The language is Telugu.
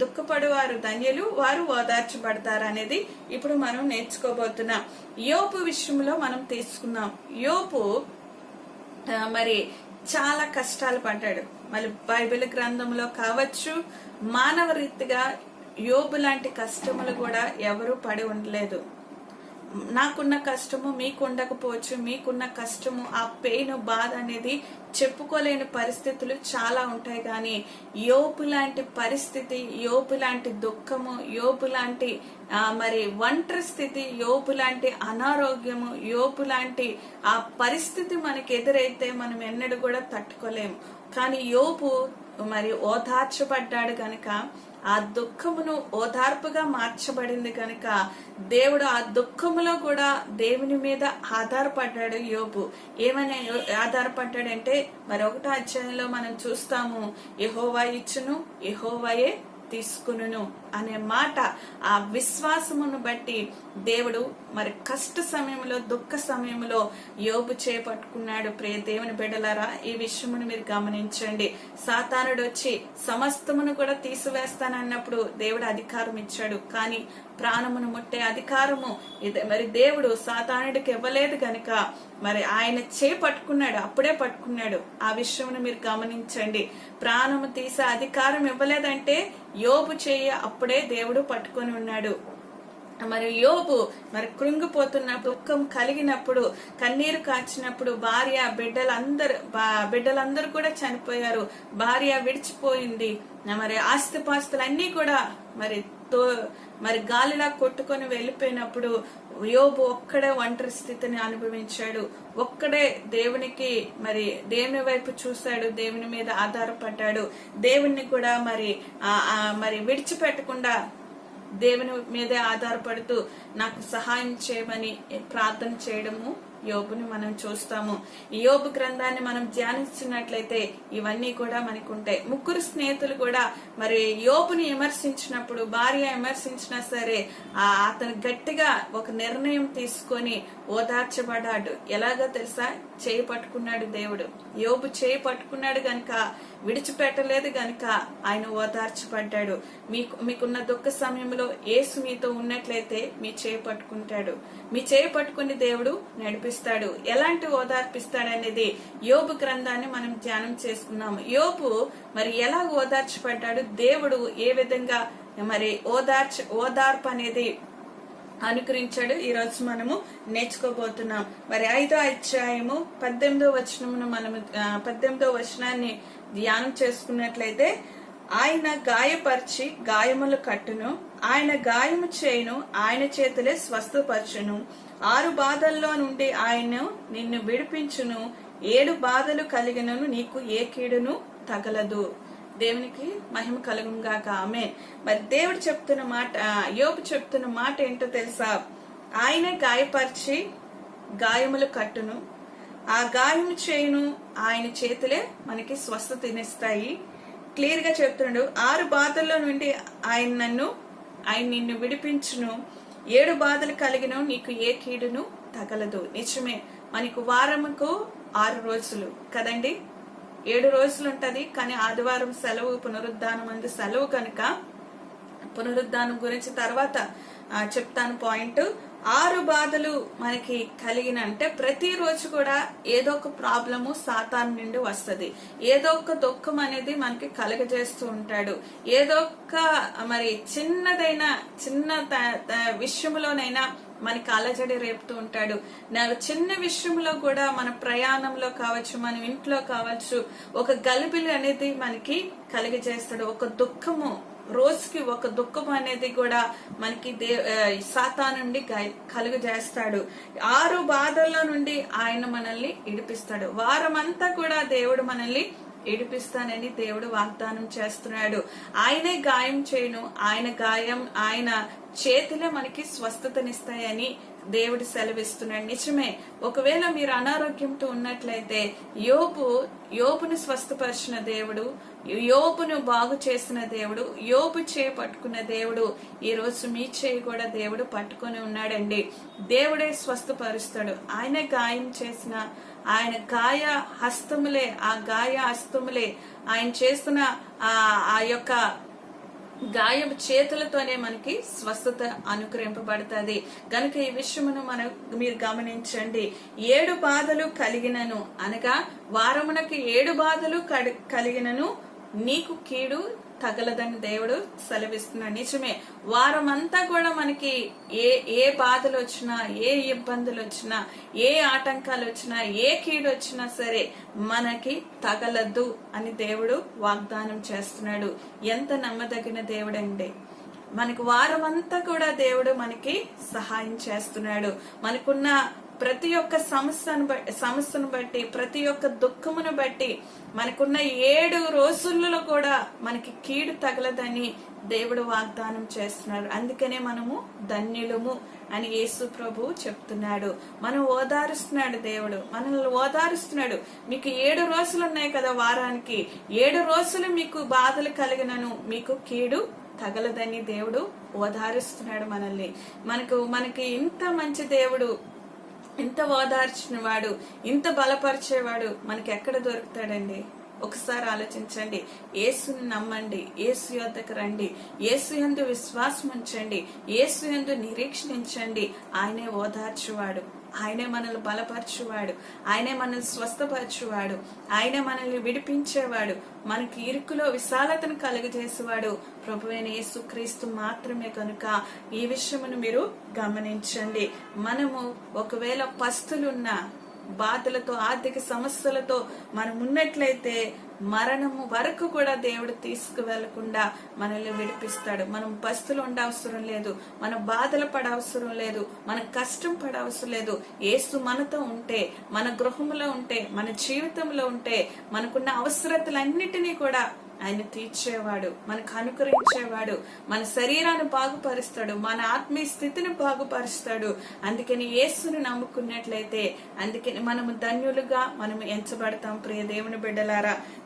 దుఃఖపడువారు ధన్యులు, వారు ఓదార్చబడతారు అనేది ఇప్పుడు మనం నేర్చుకోబోతున్నాం. యోబు విషయంలో మనం తీసుకున్నాం. యోబు మరి చాలా కష్టాలు పడ్డాడు. మరి బైబిల్ గ్రంథంలో కావచ్చు, మానవ రీతిగా యోబు లాంటి కష్టములు కూడా ఎవరు పడి ఉండలేదు. నాకున్న కష్టము మీకు ఉండకపోవచ్చు, మీకున్న కష్టము, ఆ పెయిన్, బాధ అనేది చెప్పుకోలేని పరిస్థితులు చాలా ఉంటాయి. కానీ యోబు లాంటి పరిస్థితి, యోబు లాంటి దుఃఖము, యోబు లాంటి మరి ఒంటరి స్థితి, యోబు లాంటి అనారోగ్యము, యోబు లాంటి ఆ పరిస్థితి మనకి ఎదురైతే మనం ఎన్నడూ కూడా తట్టుకోలేము. కానీ యోబు మరి ఓదార్చబడ్డాడు గనక, ఆ దుఃఖమును ఓదార్పుగా మార్చబడింది కనుక దేవుడు ఆ దుఃఖములో కూడా దేవుని మీద ఆధారపడ్డాడు. యోబు ఏమని ఆధారపడ్డాడంటే, మరి 1వ అధ్యాయంలో మనం చూస్తాము, యెహోవా ఇచ్చును యెహోవాయే తీసుకును అనే మాట. ఆ విశ్వాసమును బట్టి దేవుడు మరి కష్ట సమయంలో, దుఃఖ సమయంలో యోబు చేపట్టుకున్నాడు. ప్రియ దేవుని బిడ్డలారా, ఈ విషయమును మీరు గమనించండి. సాతానుడు వచ్చి సమస్తమును కూడా తీసివేస్తానన్నప్పుడు దేవుడు అధికారం ఇచ్చాడు. కానీ ప్రాణమును ముట్టే అధికారము మరి దేవుడు సాతానుడికి ఇవ్వలేదు గనుక మరి ఆయన చేపట్టుకున్నాడు, అప్పుడే పట్టుకున్నాడు. ఆ విషయమును మీరు గమనించండి. ప్రాణము తీసే అధికారం ఇవ్వలేదంటే యోబు చేయ అప్పుడే దేవుడు పట్టుకొని ఉన్నాడు. మరి యోబు మరి కృంగిపోతున్నప్పుడు, దుఃఖం కలిగినప్పుడు, కన్నీరు కాచినప్పుడు, భార్య బిడ్డలందరూ కూడా చనిపోయారు, భార్య విడిచిపోయింది, మరి ఆస్తిపాస్తులన్నీ కూడా మరి గాలిలా కొట్టుకొని వెళ్ళిపోయినప్పుడు యోబు ఒక్కడే ఒంటరి స్థితిని అనుభవించాడు. ఒక్కడే దేవుని వైపు చూశాడు, దేవుని మీద ఆధారపడ్డాడు. దేవుణ్ణి కూడా మరి విడిచిపెట్టకుండా దేవుని మీదే ఆధారపడుతూ నాకు సహాయం చేయమని ప్రార్థన చేయడము యోబుని మనం చూస్తాము. ఈ యోబు గ్రంథాన్ని మనం ధ్యానించినట్లయితే ఇవన్నీ కూడా మనకు ఉంటాయి. 3 స్నేహితులు కూడా మరి యోబుని విమర్శించినప్పుడు, భార్య విమర్శించినా సరే అతను గట్టిగా ఒక నిర్ణయం తీసుకొని ఓదార్చబడ్డాడు. ఎలాగో తెలుసా? చేయి పట్టుకున్నాడు దేవుడు. యోబు చేయి పట్టుకున్నాడు గనక, విడిచిపెట్టలేదు గనక ఆయన ఓదార్చబడ్డాడు. మీకున్న దుఃఖ సమయంలో యేసు మీతో ఉన్నట్లయితే మీ చేయి పట్టుకుంటాడు. మీ చేయి పట్టుకుని దేవుడు నడిపిస్తాడు. ఎలాంటి ఓదార్పిస్తాడనేది యోబు గ్రంథాన్ని మనం ధ్యానం చేసుకున్నాము. యోబు మరి ఎలా ఓదార్చబడ్డాడు, దేవుడు ఏ విధంగా మరి ఓదార్పు అనేది అనుకరించాడు, ఈ రోజు మనము నేర్చుకోబోతున్నాం. మరి 5వ అధ్యాయము 18వ వచనమును మనము 18వ వచనాన్ని ధ్యానం చేసుకున్నట్లయితే, ఆయన గాయపరిచి గాయములు కట్టును, ఆయన గాయము చేయును, ఆయన చేతులే స్వస్థపరచును. 6 బాధల్లో నుండి ఆయన నిన్ను విడిపించును, 7 బాధలు కలిగినను నీకు ఏ కీడును తగలదు. దేవునికి మహిమ కలుగును గాక. ఆమేన్. మరి దేవుడు చెప్తున్న మాట, యోబు చెప్తున్న మాట ఏంటో తెలుసా? ఆయనే గాయపరిచి గాయములు కట్టును, ఆ గాయము చేయును, ఆయన చేతులే మనకి స్వస్థతనిస్తాయి. క్లియర్ గా చెప్తున్నాడు. 6 బాధల్లో నుండి ఆయన నిన్ను విడిపించును, 7 బాధలు కలిగిన నీకు ఏ కీడును తగలదు. నిజమే, మనకు వారముకు 6 రోజులు కదండి, 7 రోజులు ఉంటది. కానీ ఆదివారం సెలవు, పునరుద్ధానం అందు సెలవు కనుక పునరుద్ధానం గురించి తర్వాత చెప్తాను పాయింట్. 6 బాధలు మనకి కలిగిన అంటే ప్రతిరోజు కూడా ఏదో ఒక ప్రాబ్లము సాతాను నుండి వస్తుంది. ఏదో ఒక దుఃఖం అనేది మనకి కలగజేస్తూ ఉంటాడు. ఏదో ఒక మరి చిన్న విషయంలోనైనా మనకి అలజడి రేపుతూ ఉంటాడు. చిన్న విషయంలో కూడా మన ప్రయాణంలో కావచ్చు, మన ఇంట్లో కావచ్చు, ఒక గలిబిలి అనేది మనకి కలిగజేస్తాడు. ఒక దుఃఖము, రోజుకి ఒక దుఃఖం అనేది కూడా మనకి సాతాను నుండి కలుగజేస్తాడు. 6 బాధల్లో నుండి ఆయన మనల్ని ఇడిపిస్తాడు. వారమంతా కూడా దేవుడు మనల్ని ఇడిపిస్తానని దేవుడు వాగ్దానం చేస్తున్నాడు. ఆయనే గాయం చేయను, ఆయన చేతిలో మనకి స్వస్థతనిస్తాయని దేవుడు సెలవిస్తున్నాడు. నిజమే, ఒకవేళ మీరు అనారోగ్యంతో ఉన్నట్లయితే యోబును స్వస్థపరిచిన దేవుడు, యోబును బాగు చేసిన దేవుడు, యోబు చేయి పట్టుకున్న దేవుడు ఈ రోజు మీ చేయి కూడా దేవుడు పట్టుకొని ఉన్నాడండి. దేవుడే స్వస్థపరుస్తాడు. ఆయనే గాయం చేసిన ఆయన గాయ హస్తములే ఆయన చేస్తున్న ఆ యొక్క గాయపు చేతులతోనే మనకి స్వస్థత అనుగ్రహింపబడుతుంది. గనుక ఈ విషయమును మీరు గమనించండి. 7 బాధలు కలిగినను అనగా వారమునకు 7 బాధలు కలిగినను నీకు కీడు తగలదని దేవుడు సెలవిస్తున్నాడు. నిజమే, వారం అంతా కూడా మనకి ఏ బాధలు వచ్చినా, ఏ ఇబ్బందులు వచ్చినా, ఏ ఆటంకాలు వచ్చినా, ఏ కీడు వచ్చినా సరే మనకి తగలదు అని దేవుడు వాగ్దానం చేస్తున్నాడు. ఎంత నమ్మదగిన దేవుడండి. మనకు వారం అంతా కూడా దేవుడు మనకి సహాయం చేస్తున్నాడు. మనకున్న ప్రతి ఒక్క సమస్యను బట్టి, ప్రతి ఒక్క దుఃఖమును బట్టి, మనకున్న 7 రోజులలో కూడా మనకి కీడు తగలదని దేవుడు వాగ్దానం చేస్తున్నాడు. అందుకనే మనము ధన్యులము అని యేసు ప్రభు చెప్తున్నాడు. మనం ఓదారుస్తున్నాడు దేవుడు, మనల్ని ఓదారుస్తున్నాడు. మీకు 7 రోజులు ఉన్నాయి కదా వారానికి, 7 రోజులు మీకు బాధలు కలిగినను మీకు కీడు తగలదని దేవుడు ఓదారుస్తున్నాడు మనల్ని. మనకి ఇంత మంచి దేవుడు, ఇంత ఓదార్చిన వాడు, ఇంత బలపరిచేవాడు మనకి ఎక్కడ దొరుకుతాడండి? ఒకసారి ఆలోచించండి. యేసుని నమ్మండి, యేసు యొద్దకు రండి, యేసు యందు విశ్వాసం ఉంచండి, యేసు యందు నిరీక్షించండి. ఆయనే ఓదార్చువాడు, ఆయనే మనల్ని బలపరచువాడు, ఆయనే మనల్ని స్వస్థపరచువాడు, ఆయనే మనల్ని విడిపించేవాడు, మనకి ఇరుకులో విశాలతను కలుగజేసేవాడు ప్రభువైన యేసుక్రీస్తు మాత్రమే. కనుక ఈ విషయమును మీరు గమనించండి. మనము ఒకవేళ పస్తులున్న బాధలతో, ఆర్థిక సమస్యలతో మనం ఉన్నట్లయితే మరణము వరకు కూడా దేవుడు తీసుకువెళ్లకుండా మనల్ని విడిపిస్తాడు. మనం పస్తులు ఉండవసరం లేదు, మన బాధలు పడవసరం లేదు, మన కష్టం పడవసరం లేదు. యేసు మనతో ఉంటే, మన గృహంలో ఉంటే, మన జీవితంలో ఉంటే, మనకున్న అవసరతలన్నిటినీ కూడా ఆయన తీర్చేవాడు, మనకు అనుకరించేవాడు, మన శరీరాన్ని బాగుపరుస్తాడు, మన ఆత్మీయ స్థితిని బాగుపరుస్తాడు. అందుకని యేసుని నమ్ముకున్నట్లయితే, అందుకని మనము ధన్యులుగా మనము ఎంచబడతాం. ప్రియ దేవుని బిడ్డలారా,